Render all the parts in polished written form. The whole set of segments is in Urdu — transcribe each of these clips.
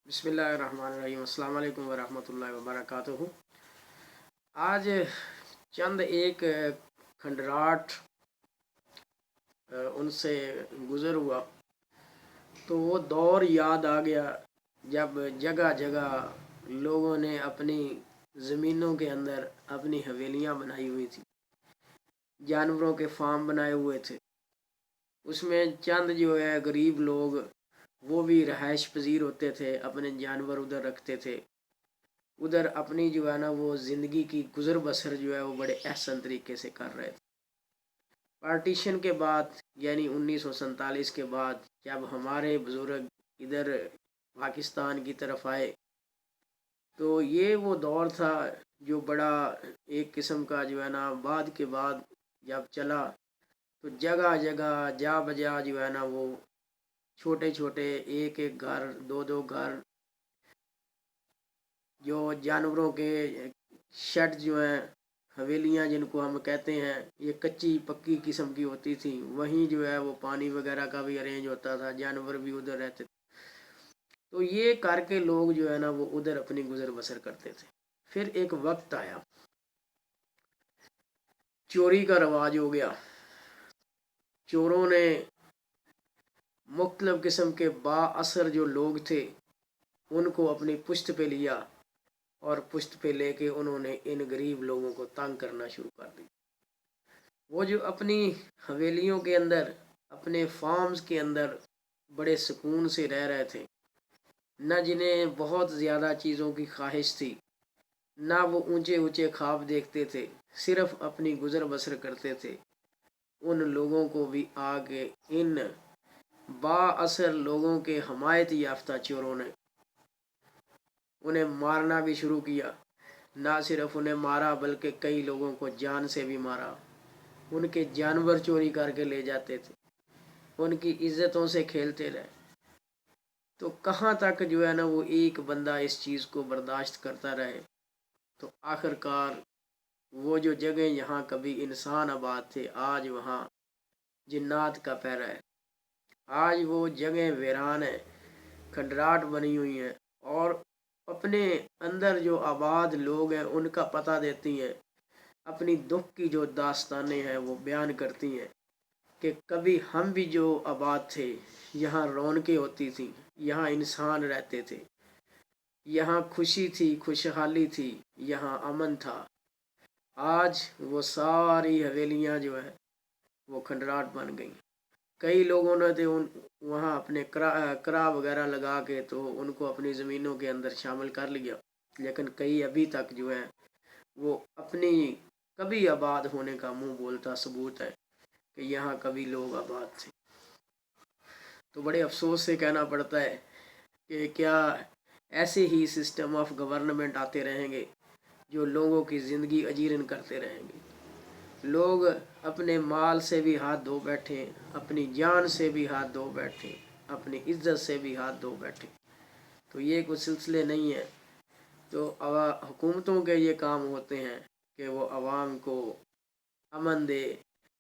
بسم اللہ الرحمن الرحیم۔ السلام علیکم ورحمۃ اللہ وبرکاتہ۔ آج چند ایک کھنڈرات ان سے گزر ہوا تو وہ دور یاد آ گیا جب جگہ جگہ لوگوں نے اپنی زمینوں کے اندر اپنی حویلیاں بنائی ہوئی تھی، جانوروں کے فارم بنائے ہوئے تھے۔ اس میں چند جو ہے غریب لوگ وہ بھی رہائش پذیر ہوتے تھے، اپنے جانور ادھر رکھتے تھے، ادھر اپنی جو ہے نا وہ زندگی کی گزر بسر جو ہے وہ بڑے احسن طریقے سے کر رہے تھے۔ پارٹیشن کے بعد یعنی 1947 کے بعد جب ہمارے بزرگ ادھر پاکستان کی طرف آئے تو یہ وہ دور تھا جو بڑا ایک قسم کا جو ہے نا بعد کے بعد جب چلا تو جگہ جگہ جا بجا جو ہے نا وہ چھوٹے چھوٹے ایک ایک گھر، دو دو گھر، جو جانوروں کے شیڈ جو ہیں، حویلیاں جن کو ہم کہتے ہیں، یہ کچی پکی قسم کی ہوتی تھی۔ وہیں جو ہے وہ پانی وغیرہ کا بھی ارینج ہوتا تھا، جانور بھی ادھر رہتے تھے۔ تو یہ کر کے لوگ جو ہے نا وہ ادھر اپنی گزر بسر کرتے تھے۔ پھر ایک وقت آیا، چوری کا رواج ہو گیا۔ چوروں نے مختلف قسم کے با اثر جو لوگ تھے ان کو اپنی پشت پہ لیا اور پشت پہ لے کے انہوں نے ان غریب لوگوں کو تنگ کرنا شروع کر دی۔ وہ جو اپنی حویلیوں کے اندر، اپنے فارمز کے اندر بڑے سکون سے رہ رہے تھے، نہ جنہیں بہت زیادہ چیزوں کی خواہش تھی، نہ وہ اونچے اونچے خواب دیکھتے تھے، صرف اپنی گزر بسر کرتے تھے، ان لوگوں کو بھی آگے ان با اثر لوگوں کے حمایت یافتہ چوروں نے انہیں مارنا بھی شروع کیا۔ نہ صرف انہیں مارا بلکہ کئی لوگوں کو جان سے بھی مارا، ان کے جانور چوری کر کے لے جاتے تھے، ان کی عزتوں سے کھیلتے رہے۔ تو کہاں تک جو ہے نا وہ ایک بندہ اس چیز کو برداشت کرتا رہے؟ تو آخر کار وہ جو جگہ یہاں کبھی انسان آباد تھے آج وہاں جنات کا پہرا ہے۔ آج وہ جگہ ویران ہے، کھنڈرات بنی ہوئی ہیں، اور اپنے اندر جو آباد لوگ ہیں ان کا پتہ دیتی ہیں، اپنی دکھ کی جو داستانیں ہیں وہ بیان کرتی ہیں کہ کبھی ہم بھی جو آباد تھے یہاں رونقیں ہوتی تھیں، یہاں انسان رہتے تھے، یہاں خوشی تھی، خوشحالی تھی، یہاں امن تھا۔ آج وہ ساری حویلیاں جو ہیں وہ کھنڈرات بن گئیں۔ کئی لوگوں نے تو وہاں اپنے کرا وغیرہ لگا کے تو ان کو اپنی زمینوں کے اندر شامل کر لیا، لیکن کئی ابھی تک جو ہیں وہ اپنی کبھی آباد ہونے کا منہ بولتا ثبوت ہے کہ یہاں کبھی لوگ آباد تھے۔ تو بڑے افسوس سے کہنا پڑتا ہے کہ کیا ایسے ہی سسٹم آف گورنمنٹ آتے رہیں گے جو لوگوں کی زندگی اجیرن کرتے رہیں گے؟ لوگ اپنے مال سے بھی ہاتھ دھو بیٹھے، اپنی جان سے بھی ہاتھ دھو بیٹھے، اپنی عزت سے بھی ہاتھ دھو بیٹھے۔ تو یہ کوئی سلسلے نہیں ہیں۔ تو حکومتوں کے یہ کام ہوتے ہیں کہ وہ عوام کو امن دے،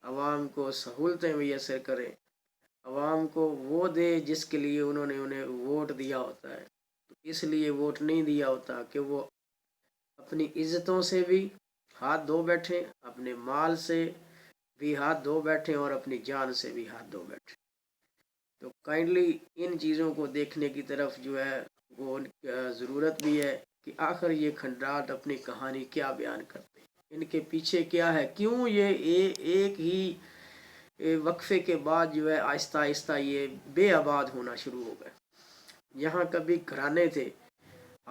عوام کو سہولتیں میسر کرے، عوام کو وہ دے جس کے لیے انہوں نے انہیں ووٹ دیا ہوتا ہے۔ تو اس لیے ووٹ نہیں دیا ہوتا کہ وہ اپنی عزتوں سے بھی ہاتھ دھو بیٹھیں، اپنے مال سے بھی ہاتھ دھو بیٹھیں اور اپنی جان سے بھی ہاتھ دھو بیٹھیں۔ تو کائنڈلی ان چیزوں کو دیکھنے کی طرف جو ہے وہ ضرورت بھی ہے کہ آخر یہ کھنڈرات اپنی کہانی کیا بیان کرتے ہیں، ان کے پیچھے کیا ہے، کیوں یہ ایک ہی وقفے کے بعد جو ہے آہستہ آہستہ یہ بے آباد ہونا شروع ہو گئے۔ یہاں کبھی گھرانے تھے،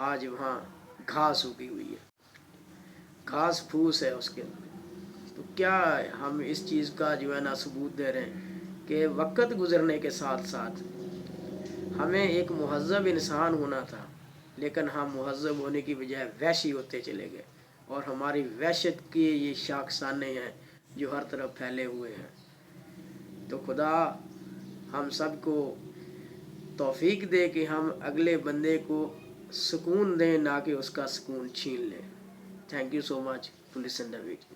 آج وہاں گھاس اگی ہوئی ہے، گھاس پھوس ہے اس کے اندر۔ تو کیا ہم اس چیز کا جو ہے نا ثبوت دے رہے ہیں کہ وقت گزرنے کے ساتھ ساتھ ہمیں ایک مہذب انسان ہونا تھا، لیکن ہم مہذب ہونے کی بجائے وحشی ہوتے چلے گئے، اور ہماری وحشت کی یہ شاخسانے ہیں جو ہر طرف پھیلے ہوئے ہیں۔ تو خدا ہم سب کو توفیق دے کہ ہم اگلے بندے کو سکون دیں، نہ کہ اس کا سکون چھین لیں۔ Thank you so much to listen the video.